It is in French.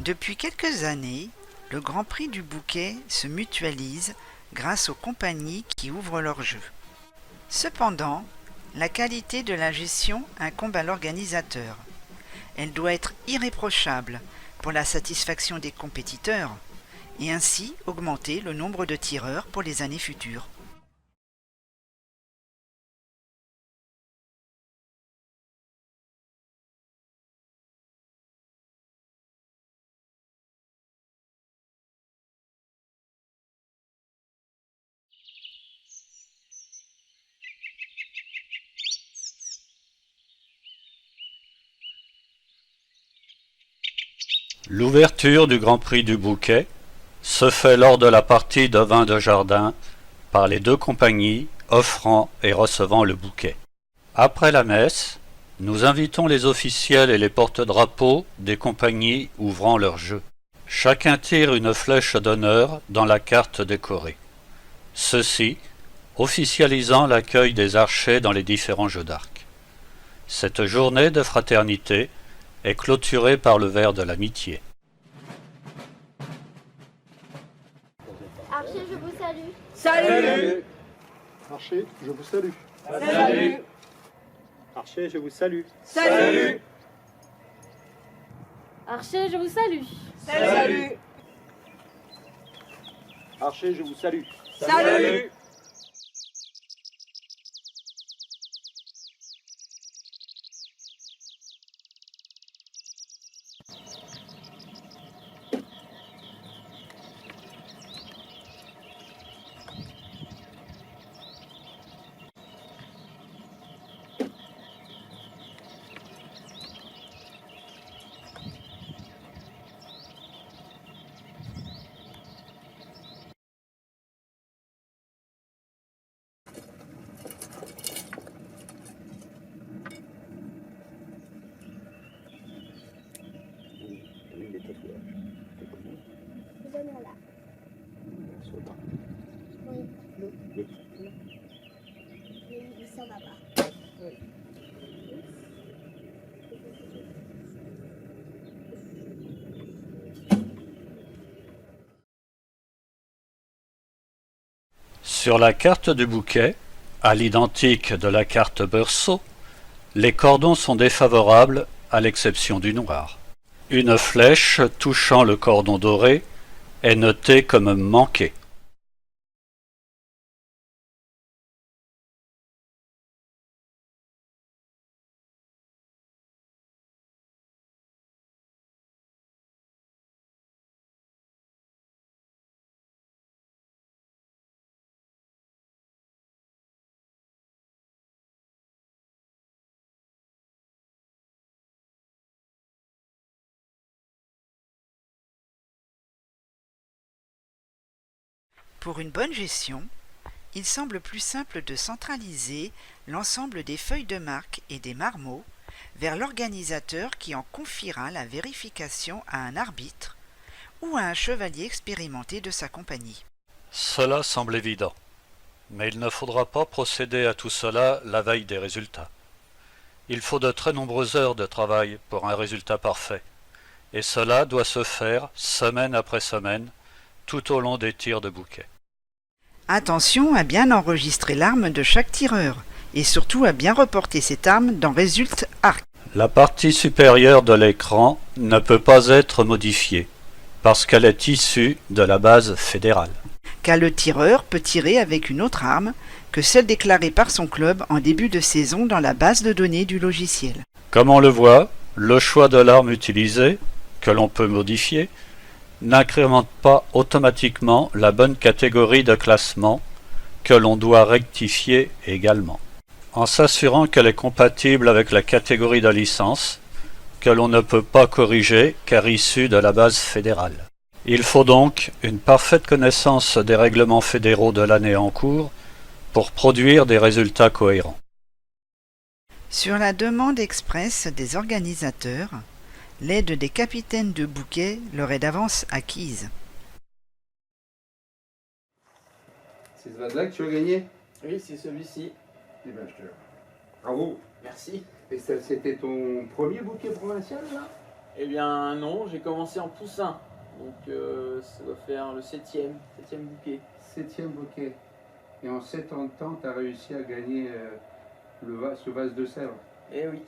Depuis quelques années, le Grand Prix du bouquet se mutualise grâce aux compagnies qui ouvrent leurs jeux. Cependant, la qualité de la gestion incombe à l'organisateur. Elle doit être irréprochable pour la satisfaction des compétiteurs et ainsi augmenter le nombre de tireurs pour les années futures. L'ouverture du Grand Prix du bouquet se fait lors de la partie de vin de jardin par les deux compagnies offrant et recevant le bouquet. Après la messe, nous invitons les officiels et les porte-drapeaux des compagnies ouvrant leur jeu. Chacun tire une flèche d'honneur dans la carte décorée. Ceci officialisant l'accueil des archers dans les différents jeux d'arc. Cette journée de fraternité est clôturée par le verre de l'amitié. Archer, je vous salue. Salut. Archer, je vous salue. Salut. Archer, je vous salue. Salut. Archer, je vous salue. Salut. Archer, je vous salue. Salut. Vous en là. Oui. Il s'en va pas. Sur la carte du bouquet, à l'identique de la carte berceau, les cordons sont défavorables à l'exception du noir. Une flèche touchant le cordon doré est notée comme manquée. Pour une bonne gestion, il semble plus simple de centraliser l'ensemble des feuilles de marque et des marmots vers l'organisateur qui en confiera la vérification à un arbitre ou à un chevalier expérimenté de sa compagnie. Cela semble évident, mais il ne faudra pas procéder à tout cela la veille des résultats. Il faut de très nombreuses heures de travail pour un résultat parfait, et cela doit se faire semaine après semaine, tout au long des tirs de bouquet. Attention à bien enregistrer l'arme de chaque tireur et surtout à bien reporter cette arme dans Résulte Arc. La partie supérieure de l'écran ne peut pas être modifiée, parce qu'elle est issue de la base fédérale. Car le tireur peut tirer avec une autre arme que celle déclarée par son club en début de saison dans la base de données du logiciel. Comme on le voit, le choix de l'arme utilisée, que l'on peut modifier, n'incrémente pas automatiquement la bonne catégorie de classement que l'on doit rectifier également, en s'assurant qu'elle est compatible avec la catégorie de licence que l'on ne peut pas corriger car issue de la base fédérale. Il faut donc une parfaite connaissance des règlements fédéraux de l'année en cours pour produire des résultats cohérents. Sur la demande expresse des organisateurs, l'aide des capitaines de bouquet leur est d'avance acquise. C'est ce vase-là que tu as gagné? Oui, c'est celui-ci. Eh ben, je te... Bravo. Merci. Et ça, c'était ton premier bouquet provincial, là? Eh bien non, j'ai commencé en poussin. Donc ça doit faire le septième bouquet. 7e bouquet. Et en 7 ans de temps, tu as réussi à gagner ce vase de sèvres. Eh oui.